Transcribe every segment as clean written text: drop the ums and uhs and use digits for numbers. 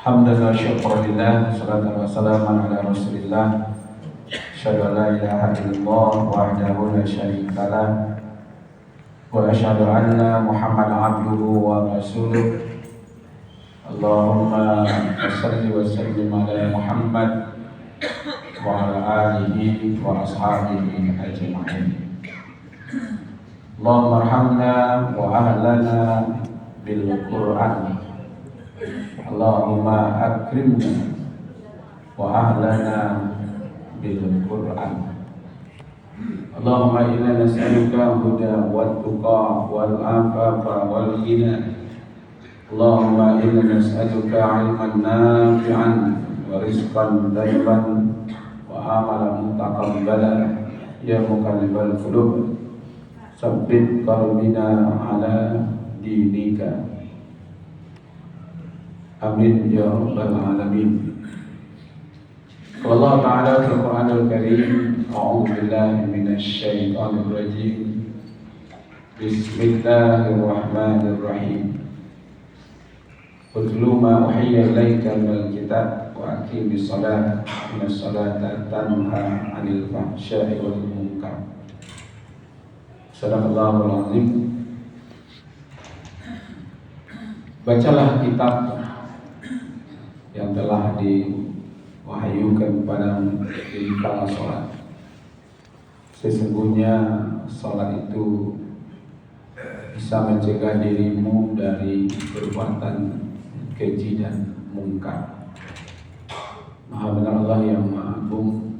Hamdan wa syukurillah, salatu wa salaman ala rasulillah. Asyhadu an la ilaha illallah wahdahu la syarika lah, wa asyhadu anna Muhammadan abduhu wa rasuluh. Allahumma shalli wa sallim ala Muhammad wa ala alihi wa ashabihi ajma'in. Allahumma arhamna wa ahlana bil Qur'an. Allahumma akrimna wa ahlana bil Qur'an. Allahumma inna nas'aluka huda wat tuqa wal afafa wal ghina. Allahumma inna nas'aluka 'ilman nafi'an wa rizqan thayyiban wa amalan mutaqabbalan ya muqallibal qulub tsabbit qalbina ala dinika. Amin ya rabbal alamin. Allah Ta'ala fil Qur'anil Karim, a'udzu billahi minasy syaithanir rajim. Bismillahirrahmanirrahim. Utlu ma uhiya ilaika minal kitab wa aqimis shalah, innas salata tanha 'anil fahsya'i wal munkar. Sadaqallahul azim. Bacalah kitab yang telah diwahyukan kepadamu di kala sholat. Sesungguhnya sholat itu bisa mencegah dirimu dari perbuatan keji dan mungkar. Maha benar Allah yang Maha Agung.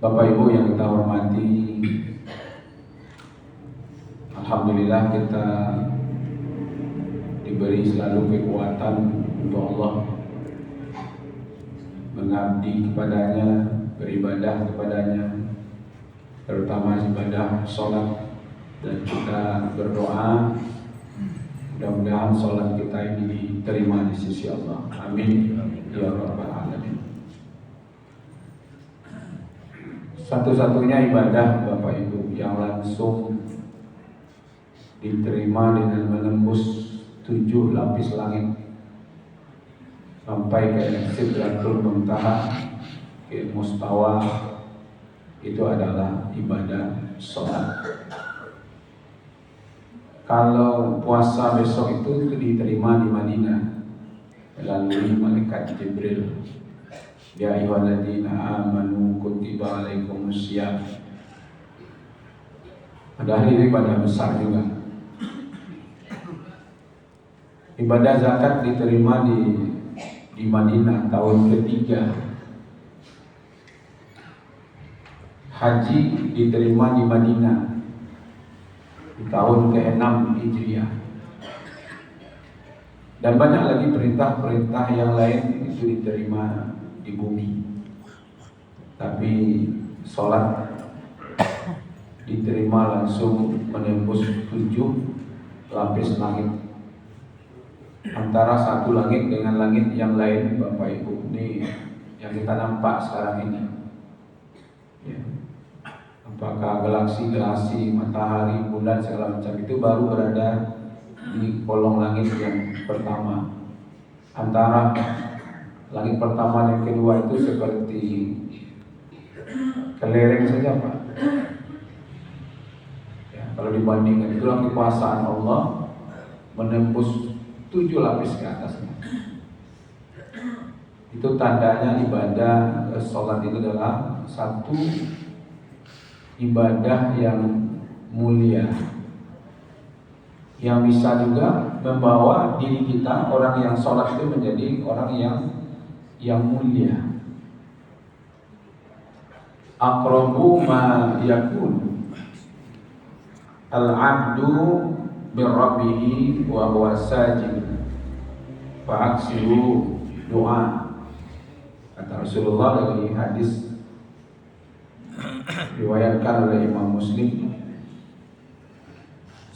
Bapak Ibu yang kita hormati, alhamdulillah kita diberi selalu kekuatan untuk Allah mengabdi kepadanya, beribadah kepadanya, terutama ibadah sholat, dan kita berdoa mudah-mudahan sholat kita ini diterima di sisi Allah. Amin ya rabbal alamin. Satu-satunya ibadah Bapak Ibu yang langsung diterima dengan menembus 7 lapis langit sampai ke Sidratul Muntaha, ke Mustawa, itu adalah ibadah sholat. Kalau puasa besok itu diterima di Madinah melalui malaikat Jibril. Ya ayyuhalladzina amanu kutiba alaikumusiyam. Padahal ini ibadah besar juga. Ibadah zakat diterima di Madinah tahun ketiga. Haji diterima di Madinah di tahun ke-6 Hijriah. Dan banyak lagi perintah-perintah yang lain itu diterima di bumi. Tapi sholat diterima langsung menembus 7 lapis langit. Antara satu langit dengan langit yang lain, Bapak Ibu, ini yang kita nampak sekarang ini ya. Apakah galaksi, matahari, bulan, segala macam itu baru berada di kolong langit yang pertama. Antara langit pertama dan kedua itu seperti kelereng saja Pak ya, kalau dibandingkan itulah kekuasaan Allah menembus 7 lapis ke atasnya. Itu tandanya ibadah sholat itu adalah satu ibadah yang mulia, yang bisa juga membawa diri kita, orang yang sholat itu menjadi orang yang mulia. Aqrabu ma yakun al-'abdu birrabbihi wa huwa sajid fa'aksiru doa, kata Rasulullah dari hadis riwayatkan oleh Imam Muslim.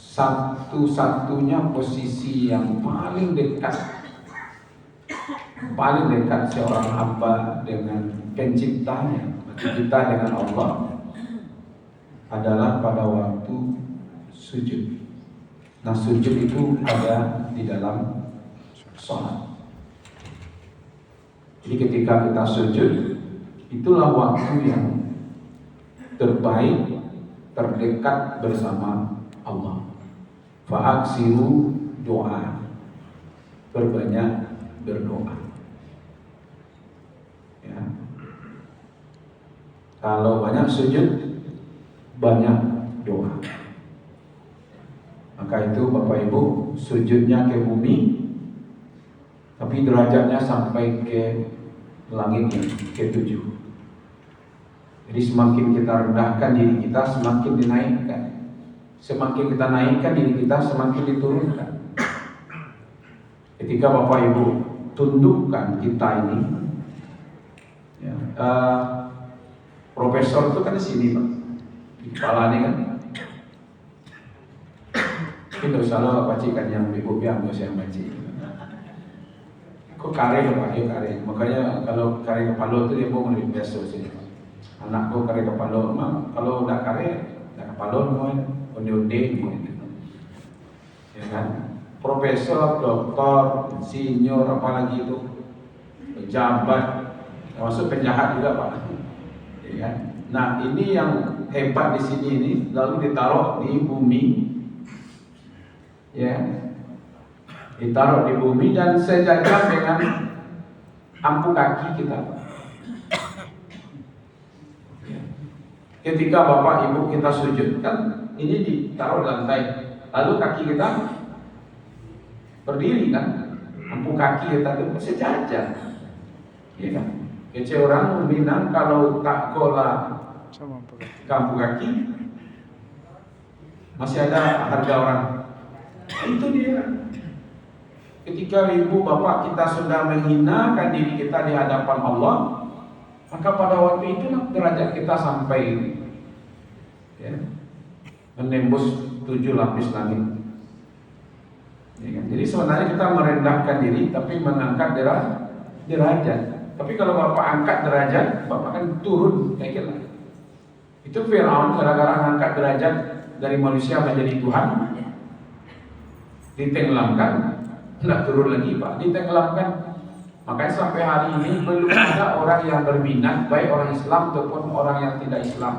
Satu-satunya posisi yang paling dekat seorang hamba dengan penciptanya, kita dengan Allah, adalah pada waktu sujud. Nah, sujud itu ada di dalam sholat. Jadi ketika kita sujud, itulah waktu yang terbaik, terdekat bersama Allah. Fa'aksiru doa, berbanyak berdoa. Ya. Kalau banyak sujud, banyak doa. Maka itu Bapak Ibu, sujudnya ke bumi, tapi derajatnya sampai ke langit yang ke-7. Jadi semakin kita rendahkan diri kita, semakin dinaikkan. Semakin kita naikkan diri kita, semakin diturunkan. Ketika Bapak Ibu tundukkan kita ini, ya, profesor itu kan di sini Pak, di kepala ini kan. Itu selalu bacikan yang ibu biar saya baca. Kok kare Pak, ya kare. Makanya kalau kare kepala itu dia mau lebih biasa sini. Anakku kare kepala, kalau udah kare, udah kepala mau onde-onde mau itu. Ya kan? Profesor, doktor, insinyur, apalagi itu pejabat, termasuk penjahat juga Pak. Ya kan? Nah ini yang hebat di sini ini, lalu ditaruh di bumi, ya, ditaruh di bumi dan sejajar dengan ampu kaki kita. Ketika Bapak Ibu kita sujud kan, ini ditaruh di lantai, lalu kaki kita berdiri kan, ampu kaki kita itu sejajar, ya kan? Kece orang Minang kalau tak kola ampu kaki masih ada harga orang. Itu dia. Ketika ibu bapak kita sudah menghinakan diri kita di hadapan Allah, maka pada waktu itulah derajat kita sampai, ya, menembus 7 lapis langit. Ya kan? Jadi sebenarnya kita merendahkan diri tapi mengangkat derajat. Tapi kalau bapak angkat derajat, bapak kan turun kayak gitu. Itu Firaun gara-gara mengangkat derajat dari manusia menjadi Tuhan, ditenggelamkan, tidak turun lagi Pak, ditenggelamkan. Makanya sampai hari ini belum ada orang yang berminat, baik orang Islam ataupun orang yang tidak Islam,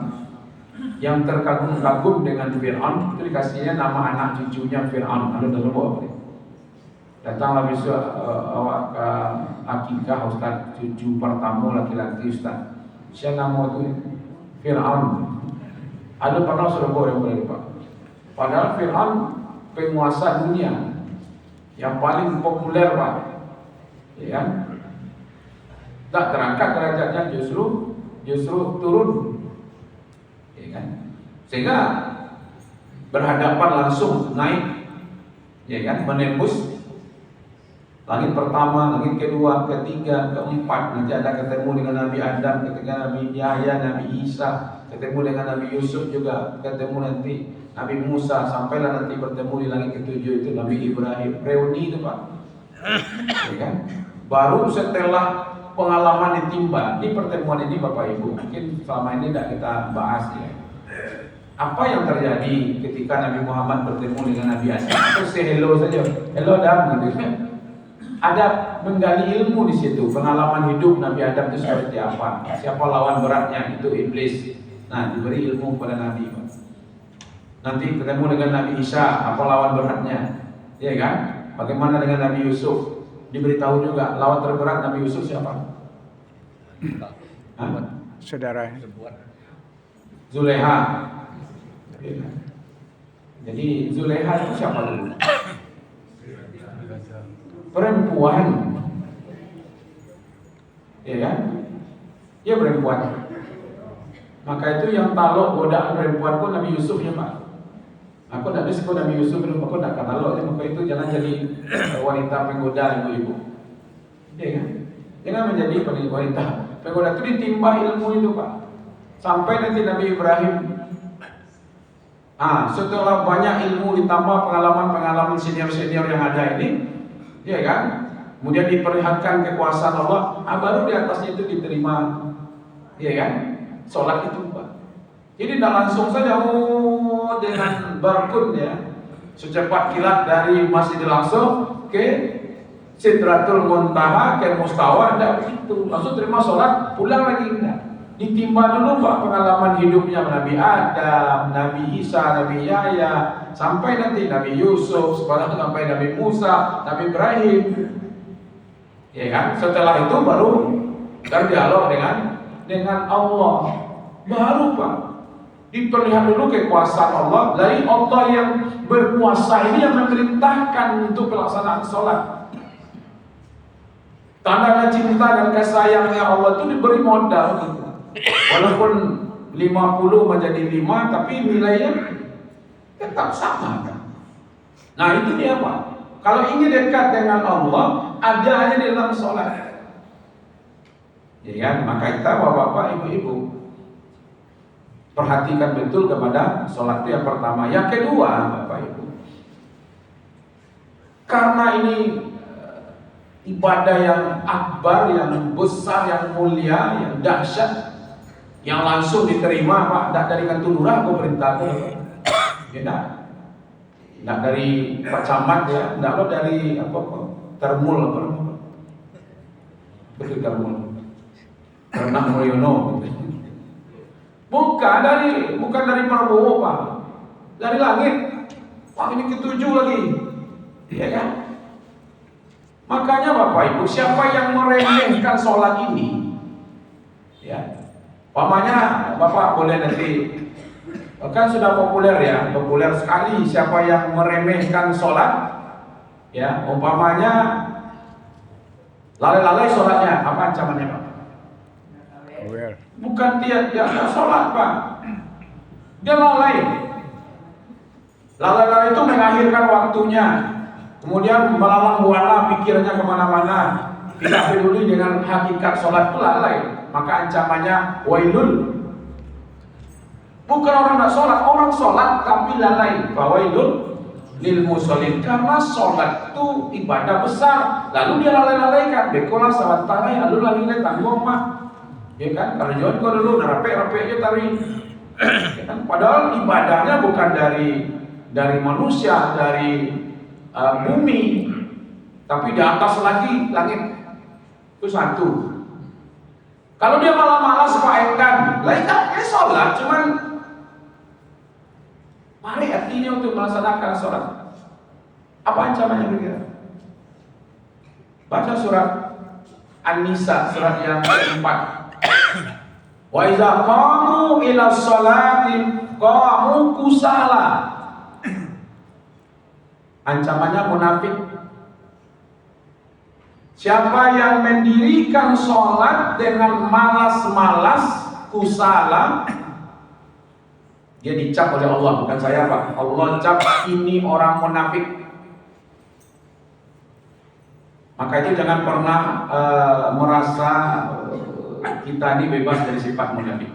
yang terkagum-kagum dengan Fir'aun. Itu dikasihnya nama anak cucunya Fir'aun. Ada dalam apa? Datanglah besok awak ke akikah Ustaz, cucu pertama laki-laki Ustaz. Siapa nama itu? Fir'aun. Ada pernah sudah yang boleh Pak. Padahal Fir'aun penguasa dunia yang paling populer Pak, ya kan? Tak terangkat derajatnya, justru turun, ya kan? Sehingga berhadapan langsung naik, ya kan? Menembus langit pertama, langit kedua, ketiga, keempat. Nanti ada ketemu dengan Nabi Adam, ketika Nabi Yahya, Nabi Isa, ketemu dengan Nabi Yusuf juga, ketemu nanti Nabi Musa, sampailah nanti bertemu di langit ke-7 itu Nabi Ibrahim. Reuni itu Pak, ya kan? Baru setelah pengalaman ditimba di pertemuan ini Bapak Ibu, mungkin selama ini tidak kita bahas ya. Apa yang terjadi ketika Nabi Muhammad bertemu dengan Nabi Adam? Terus say hello saja, hello Adam gitu. Ada menggali ilmu di situ, pengalaman hidup Nabi Adam itu seperti apa, siapa lawan beratnya, itu iblis. Nah, diberi ilmu kepada Nabi. Nanti ketemu dengan Nabi Isa, apa lawan beratnya, ya kan? Bagaimana dengan Nabi Yusuf? Diberitahu juga lawan terberat Nabi Yusuf siapa? Saudara Zulekha. Jadi Zulekha itu siapa dulu? Perempuan, ya kan? Dia perempuan. Maka itu yang talok godaan perempuan pun Nabi Yusuf ya Pak. Aku tidak bisa Nabi Yusuf itu, aku tidak kata lo. Maka itu jangan jadi wanita penggoda ibu-ibu, ya kan? Jangan menjadi wanita penggoda. Itu ditimba ilmu itu Pak. Sampai nanti Nabi Ibrahim. Setelah banyak ilmu ditambah pengalaman-pengalaman senior-senior yang ada ini, ya kan? Kemudian diperlihatkan kekuasaan Allah, baru di atasnya itu diterima, ya kan? Sholat itu Pak. Jadi tidak langsung saja dengan barkun ya, secepat kilat dari Masjidil Aqsa ke Sidratul Muntaha ke Mustawa, tidak begitu. Langsung terima sholat, pulang lagi enggak. Ditimba dulu Pak pengalaman hidupnya Nabi Adam, Nabi Isa, Nabi Yahya, sampai nanti Nabi Yusuf, sampai Nabi Musa, Nabi Ibrahim. Ya kan? Setelah itu baru berdialog dengan Allah. Baru Pak diperlihat dulu kekuasaan Allah. Dari Allah yang berkuasa ini yang memerintahkan untuk pelaksanaan sholat. Tanda cinta dan kasih sayangnya Allah itu diberi modal gitu. Walaupun 50 menjadi 5, tapi nilainya tetap sama kan? Nah itu dia Pak. Kalau ingin dekat dengan Allah, ada hanya di dalam sholat. Jadi kan, maka kita bapak-bapak, ibu-ibu, perhatikan betul kepada sholat itu yang pertama. Yang kedua, bapak ibu, karena ini ibadah yang akbar, yang besar, yang mulia, yang dahsyat, yang langsung diterima Pak, tidak dari kantor lurah aku perintah aku. Ya, tidak dari Pak Camat ya, tidak dari apa Termul apa namanya? Betul Termul. Ternak Mulyono. Bukan dari Prabowo Pak, dari langit. Pak ini ketujuh lagi, ya kan? Makanya Bapak Ibu, siapa yang meremehkan sholat ini, ya, umpamanya Bapak boleh nanti, kan sudah populer ya, populer sekali siapa yang meremehkan sholat, ya, umpamanya lalai-lalai sholatnya, apa ancamannya Pak? Bukan dia sholat Pak, dia lalai. Lalai-lalai itu mengakhirkan waktunya. Kemudian melalang buana pikirnya kemana-mana, tidak peduli dengan hakikat sholat itu lalai, maka ancamannya wailul. Bukan orang tidak sholat, orang sholat tapi lalai. Wailul lil musholin, karena sholat itu ibadah besar, lalu dia lalai-lalaikan. Bekola sawat tarai, lalu lagi tanggung mah, ya kan? Karena jangan kau dulu rapek-rapeknya tari, ya kan? Padahal ibadahnya bukan dari manusia, dari bumi, tapi di atas lagi langit. Itu satu. Kalau dia malah malas faedan, lainnya sholat, cuman mari artinya untuk melaksanakan sholat. Apa ancamannya begitu? Baca surat An-Nisa, surat yang keempat. Wa iza qamu ila sholati qamu kusala. Ancamannya munafik. Siapa yang mendirikan sholat dengan malas-malas, kusala, dia dicap oleh Allah, bukan saya Pak. Allah cap ini orang munafik. Maka itu jangan pernah merasa kita ini bebas dari sifat munafik.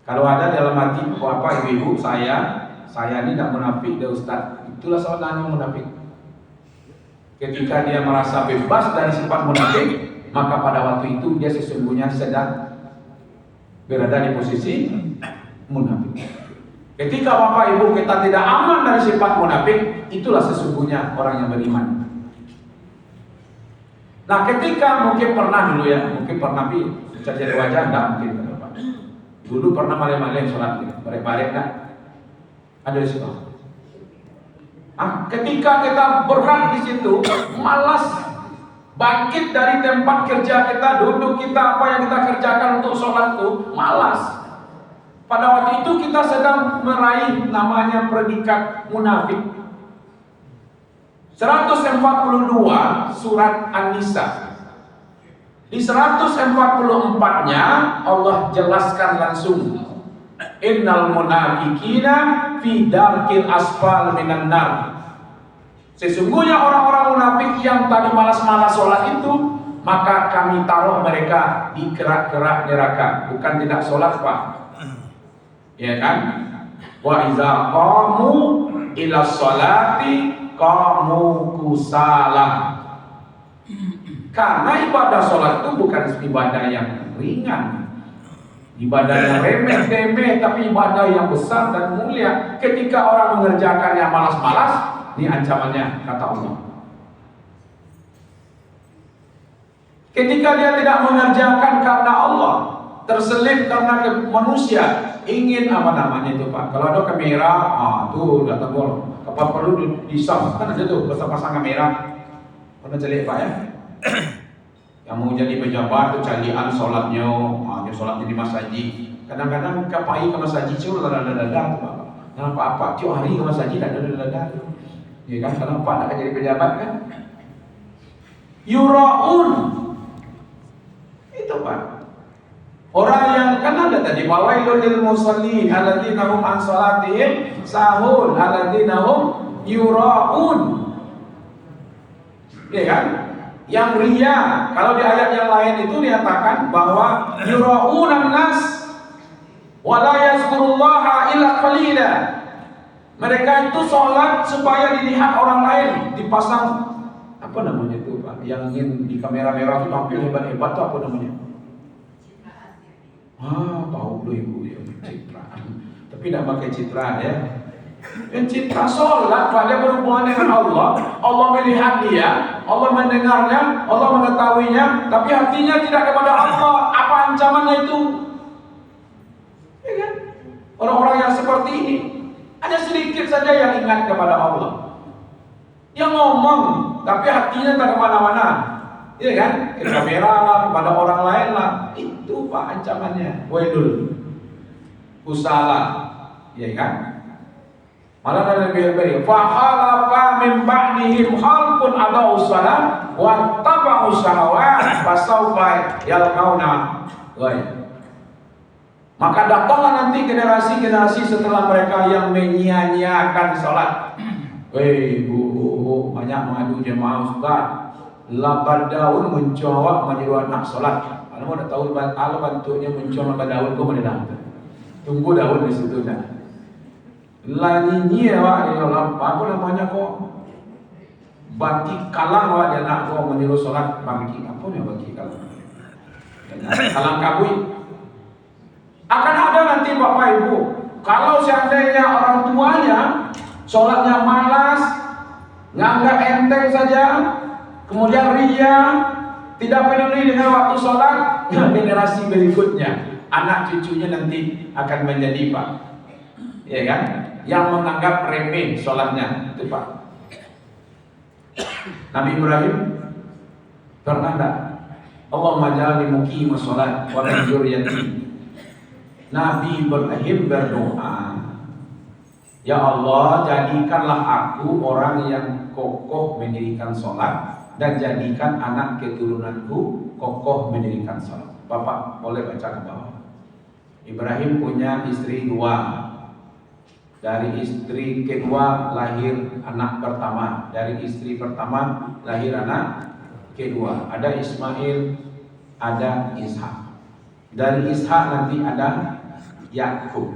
Kalau ada dalam hati Bapak Ibu, saya ini tidak munafik, dia Ustaz. Itulah sebenarnya munafik. Ketika dia merasa bebas dari sifat munafik, maka pada waktu itu dia sesungguhnya sedang berada di posisi munafik. Ketika Bapak Ibu kita tidak aman dari sifat munafik, itulah sesungguhnya orang yang beriman. Nah, ketika mungkin pernah dulu ya, mungkin pernah jadi wajah enggak mungkin Bapak. Dulu pernah malam-malam sholat gitu, bareng-bareng enggak? Ada di situ. Ketika kita berat di situ, malas bangkit dari tempat kerja kita, duduk kita, apa yang kita kerjakan untuk sholat itu, malas. Pada waktu itu kita sedang meraih namanya predikat munafik. 142 surat An-Nisa. Di 144-nya Allah jelaskan langsung, innal munafiqina fi darkil asfal minan nar. Sesungguhnya orang-orang munafik yang tadi malas-malas sholat itu, maka kami taruh mereka di kerak-kerak neraka. Bukan tidak sholat Pak, ya kan? Wa iza qamu ila sholati qamu kusala. Karena ibadah sholat itu bukan ibadah yang ringan, ibadah yang remeh-temeh, tapi ibadah yang besar dan mulia. Ketika orang mengerjakannya malas-malas, ini ancamannya kata Allah. Ketika dia tidak mengerjakan karena Allah, terselip karena manusia, ingin apa namanya itu Pak? Kalau ada kamera, tuh datang gol. Kapan perlu disam, kan ada tuh pasang kamera. Pernah celik Pak ya? Yang mau jadi pejabat tuh calian sholatnya, dia sholatnya di masjid. Kadang-kadang kapai ke masjid cuma dada tuh Pak. Kenapa apa? Tiap hari ke masjid dada. Ya kan? Kenapa nak jadi pejabat kan? Yuraun. Itu Pak. Orang yang kan ada tadi wailul lil musallin alladzina hum an salatihim sahun alladzina hum yuraun. Ya kan? Yang ria, kalau di ayat yang lain itu dinyatakan bahwa yuraunan nas wa la yazkurullaha illa qalila. Mereka itu sholat supaya dilihat orang lain, dipasang apa namanya itu Pak? Yang ingin di kamera merah itu tampil hebat-hebat itu apa namanya? Tahu loh ibu ya, citraan. Tapi tidak pakai citraan ya. Pencipta sholat, Pak, dia berhubungan dengan Allah. Allah melihat dia, Allah mendengarnya, Allah mengetahuinya, tapi hatinya tidak kepada Allah. Apa ancamannya itu? Ya kan? Orang-orang yang seperti ini, ada sedikit saja yang ingat kepada Allah. Dia ngomong, tapi hatinya tak kemana-mana. Ya kan? Ke kamera lah, kepada orang lain lah. Itu Pak ancamannya. Wailul. Usalah. Ya kan? Malah ada lebih fahalafa min ba'dihim khalqun adau shalah wa tabau syahawat fasawfa yalqauna ghayya. Maka datanglah nanti generasi-generasi setelah mereka yang menyia-nyiakan salat. Bu, banyak mengadu jemaah Ustaz. Lapan daun mencoba menyeru anak salat. Kalau mau tahu Allah bentuknya mencoba daun kau mana? Tunggu daun di situ dah. Laninya awak dia apa namanya kok bagi kalang awak dia nak kau menyuruh solat bagi apa yang bagi kalang kabui akan ada nanti Bapak Ibu kalau seandainya orang tuanya solatnya malas nganggap enteng saja kemudian ria tidak peduli dengan waktu solat generasi berikutnya anak cucunya nanti akan menjadi Pak ya kan yang menganggap remeh sholatnya itu Pak. Nabi Ibrahim pernah tak Allahumma ja'alni muqima sholat wa min dzurriyyati. Nabi Ibrahim berdoa, ya Allah jadikanlah aku orang yang kokoh mendirikan sholat dan jadikan anak keturunanku kokoh mendirikan sholat. Bapak boleh baca ke bawah. Ibrahim punya istri dua. Dari istri kedua lahir anak pertama, dari istri pertama lahir anak kedua. Ada Ismail, ada Ishak. Dari Ishak nanti ada Yakub.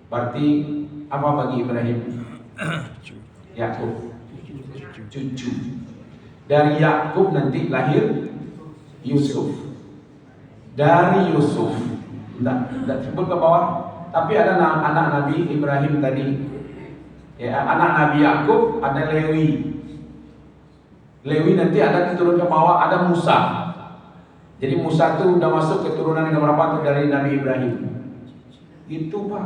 Berarti apa bagi Ibrahim? Yakub, cucu. Dari Yakub nanti lahir Yusuf. Dari Yusuf, tidak sebut ke bawah. Tapi ada anak Nabi Ibrahim tadi, ya, anak Nabi Yakub ada Lewi. Lewi nanti ada turun ke bawah ada Musa. Jadi Musa itu udah masuk keturunan yang berapa tuh dari Nabi Ibrahim. Itu Pak.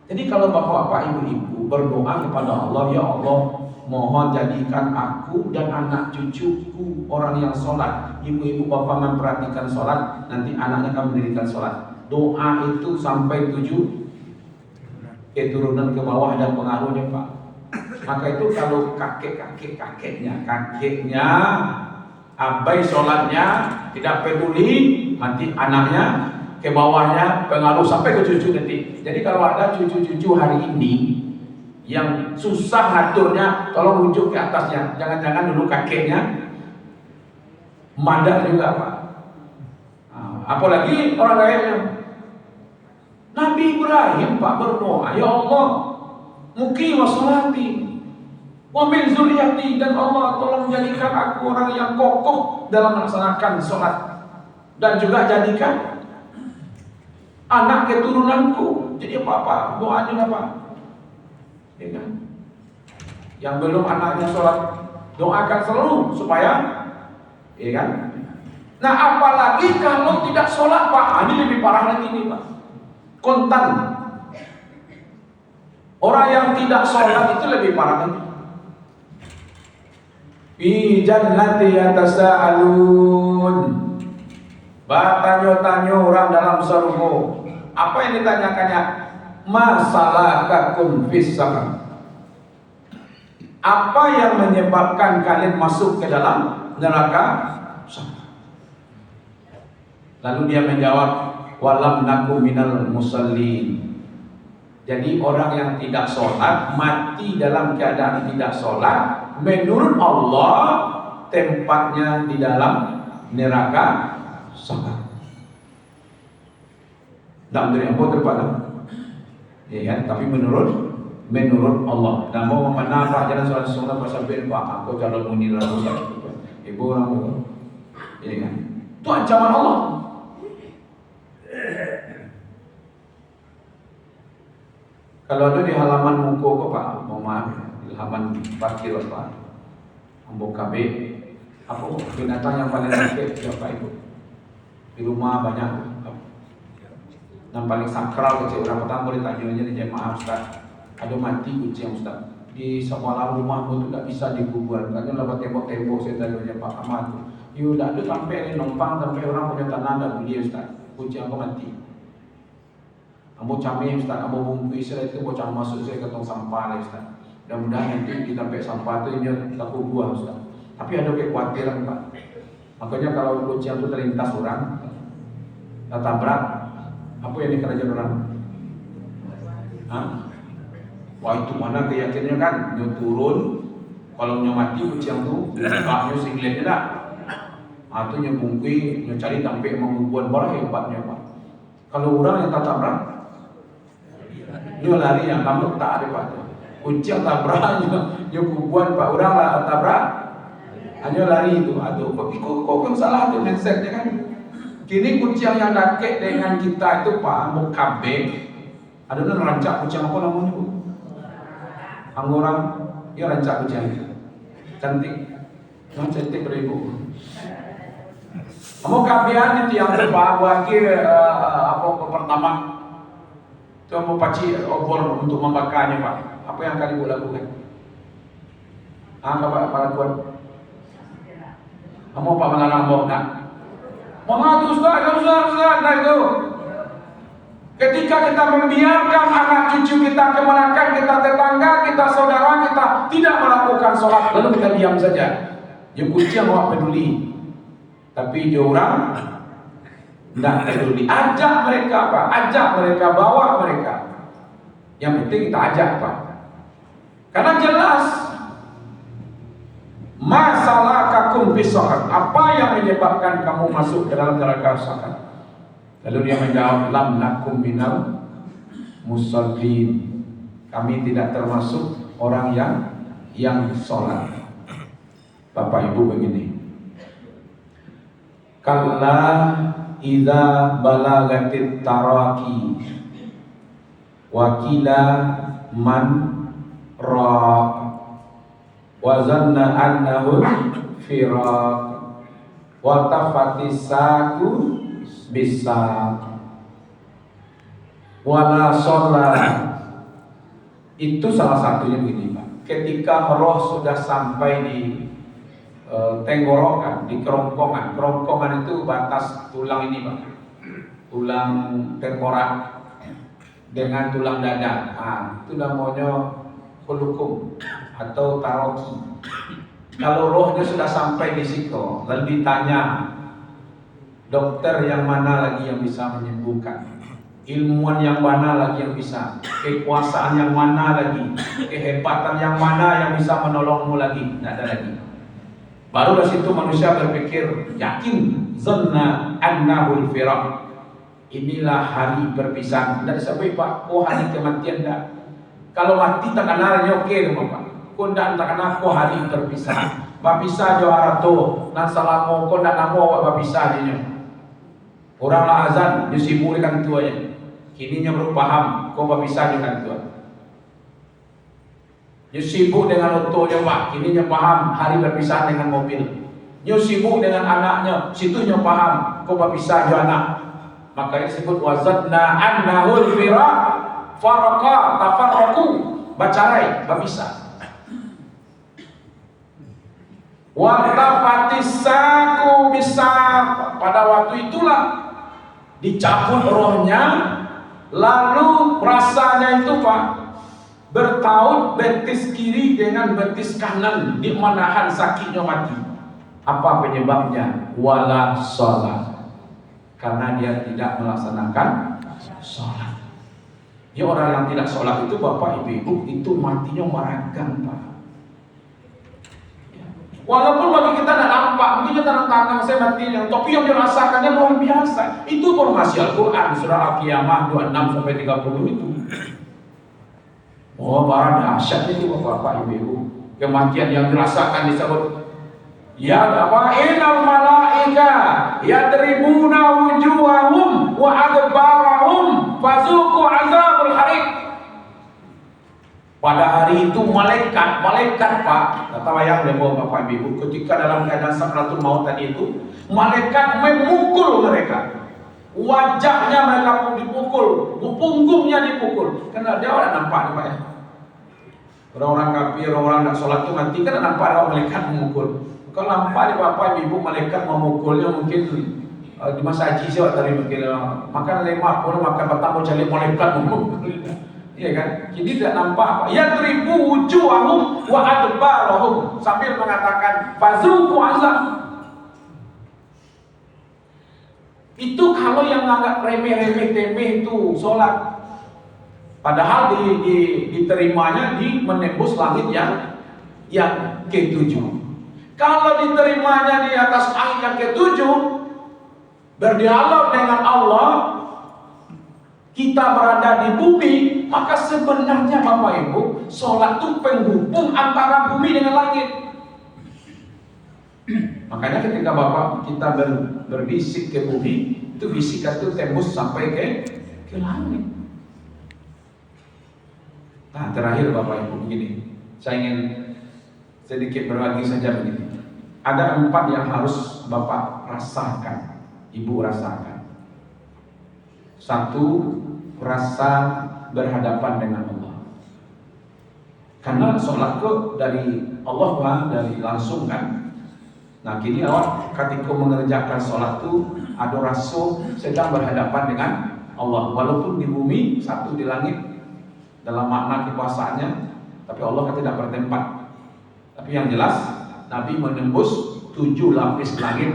Jadi kalau bapak-bapak ibu-ibu berdoa kepada Allah, ya Allah mohon jadikan aku dan anak cucuku orang yang sholat. Ibu-ibu bapak memperhatikan sholat, nanti anaknya akan mendirikan sholat. Doa itu sampai 7 keturunan ke bawah ada pengaruhnya Pak. Maka itu kalau kakeknya abai sholatnya tidak peduli, nanti anaknya ke bawahnya pengaruh sampai ke cucu nanti. Jadi kalau ada cucu-cucu hari ini yang susah ngaturnya, tolong rujuk ke atasnya. Jangan-jangan dulu kakeknya mandat juga Pak. Apalagi orang lainnya. Nabi Ibrahim Pak berdoa, ya Allah muqima sholati wa min dzurriyyati, dan Allah tolong jadikan aku orang yang kokoh dalam melaksanakan sholat dan juga jadikan anak keturunanku. Jadi apa doanya apa? Ya kan? Yang belum anaknya sholat doakan selalu supaya Iya kan? Nah apalagi kalau tidak sholat Pak, ini lebih parah lagi nih Pak. Kontan. Orang yang tidak sholat itu lebih parah lagi. Fi jannati yatasaalun. Bertanya-tanya orang dalam surga. Apa yang ditanyakannya? Masalakakum fis saqar. Apa yang menyebabkan kalian masuk ke dalam neraka? Lalu dia menjawab, walam nakum minal musallin. Jadi orang yang tidak sholat, mati dalam keadaan tidak sholat, menurut Allah tempatnya di dalam neraka saqar. Tak beri apa terpada, ya kan? Tapi menurut Allah. Dan mau mana Pak jalan sholat sunnah pasal Pak, aku calon munir ibu orang itu, ya kan? Itu ancaman Allah. Kalau ada di halaman muka kok Pak, mau maaf, di halaman parkir Pak, Ambo KB, apa binatang yang paling sakit siapa itu? Di rumah banyak, yang paling sakral kecil orang pertama boleh tanya di jemaah Ustaz, ada mati kucing Ustaz di sekolah rumah itu tidak bisa dikubur, karena lewat tembok-tembok saya tanya Pak Ahmad, you tidak ada sampai numpang sampai orang punya tanah dan beli Ustaz, kucing aku mati. Ambo camih Ustaz, ambo bungkui saya itu bocah masuk saya ke tong sampah lah Ustaz. Mudah-mudahan nanti di tempat sampah itu ini laku buah Ustaz. Tapi ada kekhawatiran Pak. Makanya kalau kucing itu terlintas orang, tabrak, apa yang dikerjakan orang? Hah? Wah itu mana keyakinannya kan? Dia turun, kalau dia mati kucing itu, kaknya singletnya tak. Atau dia bungkui, dia cari sampai membuat barang hebatnya Pak. Kalau orang yang tak tabrak, dia lari yang kamu tak ada Pak. Kucing tabrak, dia kubuan Pak orang lah tabrak, hanya lari itu. Aduh, kok salah tu mindsetnya kan? Kini kucing yang dakek dengan kita itu Pak, mau kabeh. Ada orang rancak kucing apa namanya Bu? Orang dia rancak kucing cantik, non cantik beribu. Mau kabehan itu yang terbawa ke apa pertama. Itu mau paci obor untuk membakarnya Pak. Apa yang kali boleh lakukan? Apa lakukan? Kamu Pak melarang mau nak? Mau ngadu Ustaz, nah itu. Ketika kita membiarkan anak cucu kita, keponakan kita, tetangga kita, saudara kita tidak melakukan sholat, lalu kita diam saja. Dia kucing awak peduli, tapi dia orang tidak peduli. Ajak mereka Pak, ajak mereka, bawa mereka. Yang penting kita ajak Pak. Karena jelas masalah kakum fis saqar. Apa yang menyebabkan kamu masuk ke dalam neraka saqar? Lalu dia menjawab, lam nakum minal musallin. Kami tidak termasuk orang yang sholat. Bapak Ibu begini. Kalla idza balagatit taraqi wa qila man raq wa zanna annahu firaq wa tafatis saku bisa wala sholat. Itu salah satunya begini Pak. Ketika roh sudah sampai di tenggorokan, di kerongkongan. Kerongkongan itu batas tulang ini Pak, tulang tengkorak dengan tulang dada. Itu namanya hulukum atau taroki. Kalau rohnya sudah sampai di situ, lalu ditanya, dokter yang mana lagi yang bisa menyembuhkan? Ilmuwan yang mana lagi yang bisa? Kekuasaan yang mana lagi? Kehebatan yang mana yang bisa menolongmu lagi? Tidak ada lagi. Baru dari situ manusia berpikir, yakin, zanna annahul firaq. Inilah hari perpisahan. Tidak sampai Pak, hari kematian dah. Kalau mati tak kenalnya oke Pak. Kau tak kenal hari perpisahan. Bapisah johara tu, nan salamu kau tak namo awak bapisah dia. Orang lah azan, dia sibuk dengan tuanya. Kini nya baru paham, kau bapisah dengan tuan. Dia sibuk dengan otonya Pak, kini nya paham hari berpisah dengan mobil. Nyo sibuk dengan anaknya, situ nyo paham kok bisa jo anak. Maka disebut wazadna annahul fira farqa tafarraqu, bacarai babisa. Wa tafatisaku bisa, pada waktu itulah dicabut rohnya, lalu rasanya itu Pak bertaut betis kiri dengan betis kanan, di menahan sakitnya mati. Apa penyebabnya? Wala sholat, karena dia tidak melaksanakan sholat. Ya, orang yang tidak sholat itu Bapak Ibu itu matinya meragam Pak. Walaupun bagi kita tidak nampak, mungkin kita tantang saya matinya, tapi yang dirasakannya luar biasa. Itu informasi Al-Quran surah Al-Qiyamah 26 sampai 30 itu. Oh, barang dahsyat itu Bapak Ibu. Kematian yang dirasakan disebut ya apa? Innal malaika yadribuna wujuhahum wa adbarahum fazuqu azabul hariq. Pada hari itu malaikat Pak, kata wayang lebo Bapak Ibu, ketika dalam keadaan sakratul maut tadi itu, malaikat memukul mereka. Wajahnya mereka pun dipukul, punggungnya dipukul. Karena dia orang nampak Pak ya. Orang-orang kafir, orang-orang tidak sholat itu nanti kan nampak ada malaikat memukul. Kalau nampak di Bapak Ibu malaikat memukulnya mungkin di masa haji sih tadi mungkin makan lemak, orang makan petang mau cari malaikat memukul. Iya kan? Jadi tidak nampak apa. Ya teribu wujuhahum wa adbarahum, sambil mengatakan fazuqu azab. Itu kalau yang anggap remeh-remeh temeh itu sholat. Padahal diterimanya di menembus langit yang ke-7. Kalau diterimanya di atas langit yang ke-7, berdialog dengan Allah, kita berada di bumi, maka sebenarnya Bapak Ibu, sholat itu penghubung antara bumi dengan langit. Makanya ketika Bapak kita berbisik ke bumi, itu bisikan itu tembus sampai ke langit. Nah, terakhir Bapak Ibu begini, saya ingin sedikit berbagi saja begini. Ada 4 yang harus Bapak rasakan, Ibu rasakan. 1, rasa berhadapan dengan Allah. Karena sholat itu dari Allah Pak, dari langsung kan. Nah, kini awak ketika mengerjakan sholat itu ada rasa sedang berhadapan dengan Allah. Walaupun di bumi, satu di langit, dalam makna kekuasaannya, tapi Allah kan tidak bertempat. Tapi yang jelas Nabi menembus 7 lapis langit.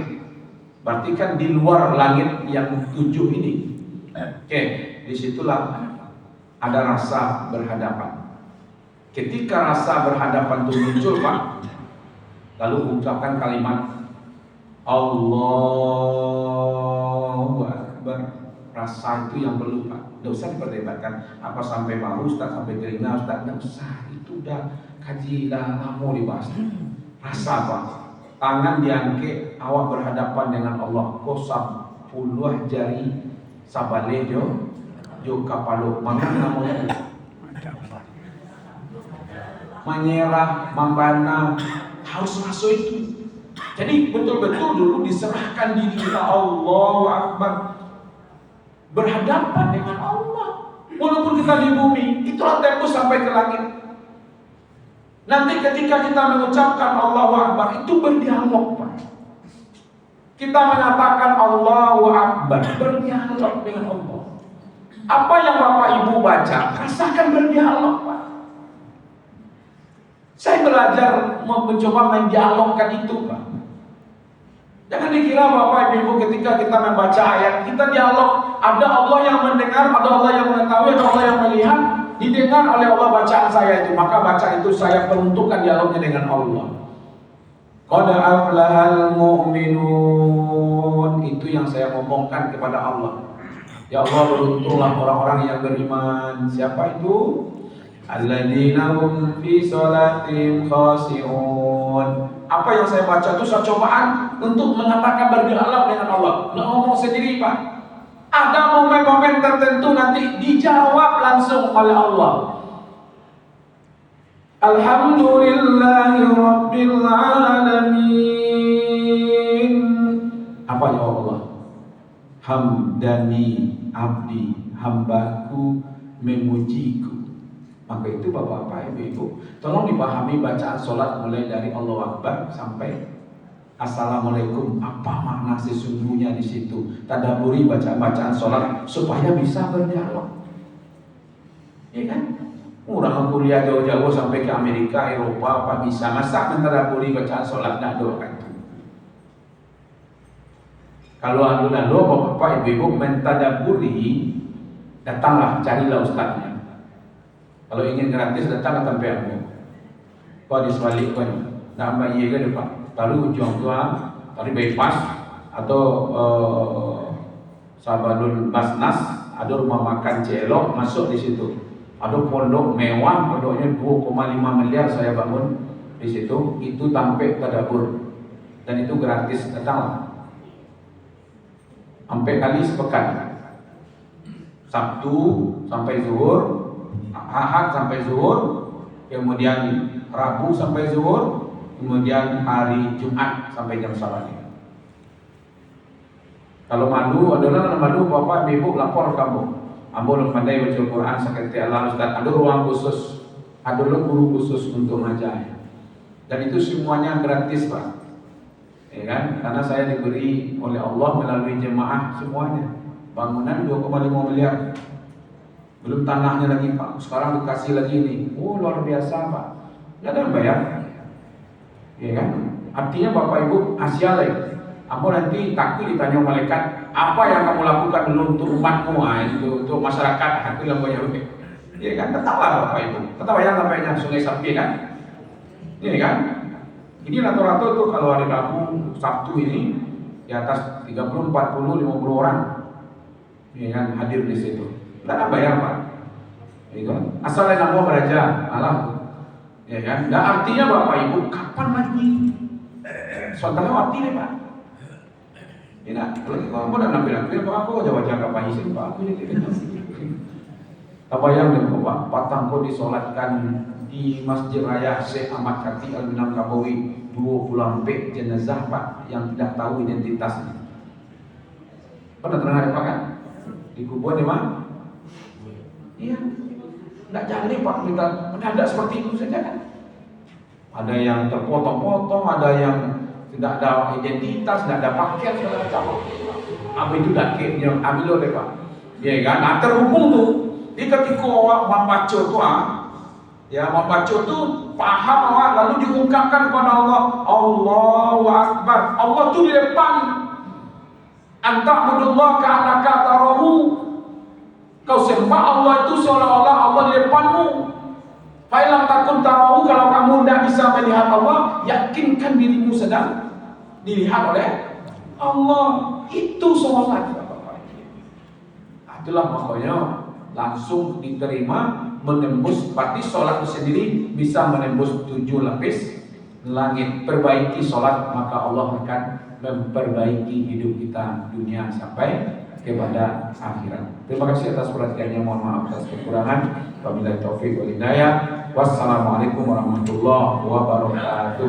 Berarti kan di luar langit yang 7 ini. Oke, disitulah ada rasa berhadapan. Ketika rasa berhadapan itu muncul Pak, lalu ucapkan kalimat Allahu Akbar. Rasa itu yang perlu Pak. Tidak usah diperdebatkan apa sampai malu Ustaz, sampai telinga Ustaz, tidak usah. Itu udah kaji dah lama dibahas. Rasa Pak, tangan diangkat, awak berhadapan dengan Allah. Kosam puluh jari sabale jo kapalo, mana namanya menyerah, membana, harus masuk itu. Jadi betul-betul dulu diserahkan diri kita, Allahu Akbar, berhadapan dengan Allah. Walaupun kita di bumi, itulah tembus sampai ke langit. Nanti ketika kita mengucapkan Allahu Akbar, itu berdialog Pak. Kita mengatakan Allahu Akbar, berdialog dengan Allah. Apa yang Bapak Ibu baca, rasakan berdialog Pak. Saya belajar mencoba mendialogkan itu Pak. Jangan dikira Bapak Ibu ketika kita membaca ayat, kita dialog. Ada Allah yang mendengar, ada Allah yang mengetahui, ada Allah yang melihat. Didengar oleh Allah bacaan saya itu, maka bacaan itu saya peruntukkan dialognya dengan Allah. Qad aflahal mu'minun, itu yang saya ngomongkan kepada Allah. Ya Allah, beruntunglah orang-orang yang beriman. Siapa itu? Alladzina hum fi sholatihim khashi'un. Apa yang saya baca itu saya cobaan untuk mengatakan berdialog dengan Allah. Nggak ngomong sendiri Pak. Ada momen-momen tertentu nanti dijawab langsung oleh Allah. Alhamdulillahi Rabbil Alamin. Apa jawab Allah? Hamdani abdi, hambaku memujiku. Maka itu bapak-bapak, ibu-ibu, tolong dipahami bacaan sholat mulai dari Allahu Akbar sampai Assalamualaikum. Apa makna sesungguhnya di situ? Tadaburi bacaan sholat supaya bisa berdialog. Ya kan? Orang kuliah jauh-jauh sampai ke Amerika, Eropa, apa bisa masa mentadaburi bacaan sholat nak doakan itu. Kalau lalu bapak ibu mentadaburi, datanglah carilah ustaznya. Kalau ingin gratis datang ke tempat aku. Kau disebalik kau ni, nak ambil iya ke depan. Lalu ujung tua, tadi bypass atau Sabadul Basnas, ada rumah makan celok masuk di situ. Ada pondok mewah, pondoknya 2,5 miliar saya bangun di situ. Itu tampil tadabur dan itu gratis, datanglah. Sampai kali sepekan, Sabtu sampai zuhur, Ahad sampai zuhur, kemudian Rabu sampai zuhur, kemudian hari Jumat sampai jam 9. Kalau malu, adalah malu bapak ibu lapor kamu. Ambo lu pandai baca Quran sakit Allah Ustaz. Ada ruang khusus, ada guru khusus untuk mengajar. Dan itu semuanya gratis Pak. Ya kan? Karena saya diberi oleh Allah melalui jemaah semuanya. Bangunan 2,5 miliar. Belum tanahnya lagi Pak. Sekarang dikasih lagi nih. Oh luar biasa Pak. Tidak ada yang bayar. Ya kan? Artinya Bapak Ibu Asia lagi. Aku nanti takut ditanya malaikat, apa yang kamu lakukan dulu untuk umatmu, untuk masyarakat. Aku yang banyak lebih. Ya kan? Ketawa Bapak Ibu. Ketawa yang nampaknya Sungai Sapi kan? Ini kan? Ini rata-rata tuh kalau hari Rabu, Sabtu ini di atas 30, 40, 50 orang, ya kan, hadir di situ. Tidak ada bayar Pak. Ya kan? Asalnya nama belajar, alah, ya kan. Dan artinya Bapak Ibu, kapan lagi? Soalnya artinya Pak. Ya, kalau aku dah nampil-nampil, Pak aku wajah-wajah kapan isin Pak aku ini. Apa yang Pak patang kau disolatkan di Masjid Raya Syekh Ahmad Kati Al-Minangkabawi 20 jenazah Pak yang tidak tahu identitasnya. Pernah dengar Pak kan? Di kubur di mana? Iya. Tidak jadi Pak kita mendadak seperti itu saja kan? Ada yang terpotong-potong, ada yang tidak ada identitas, tidak ada pakaian segala macam. Apa itu dakiknya? Ambil oleh Pak. Ya kan? Nah, terhubung tuh. Di ketika awak membaca tu ya membaca tu paham awak lalu diungkapkan kepada Allah, Allahu Akbar. Allah tu di depan. Anta'budullah ka'annaka tarahu. Kau sembah Allah itu seolah-olah Allah di depanmu. Fa'ilam takun tarahu, kalau kamu tidak bisa melihat Allah, yakinkan dirimu sedang dilihat oleh Allah. Itu sholat. Itulah makanya langsung diterima, menembus, berarti sholat itu sendiri bisa menembus 7 lapis langit. Perbaiki sholat, maka Allah akan memperbaiki hidup kita dunia sampai kepada akhirat. Terima kasih atas perhatiannya, mohon maaf atas kekurangan. Wabillahi taufiq wal hidayah. Wassalamualaikum warahmatullahi wabarakatuh.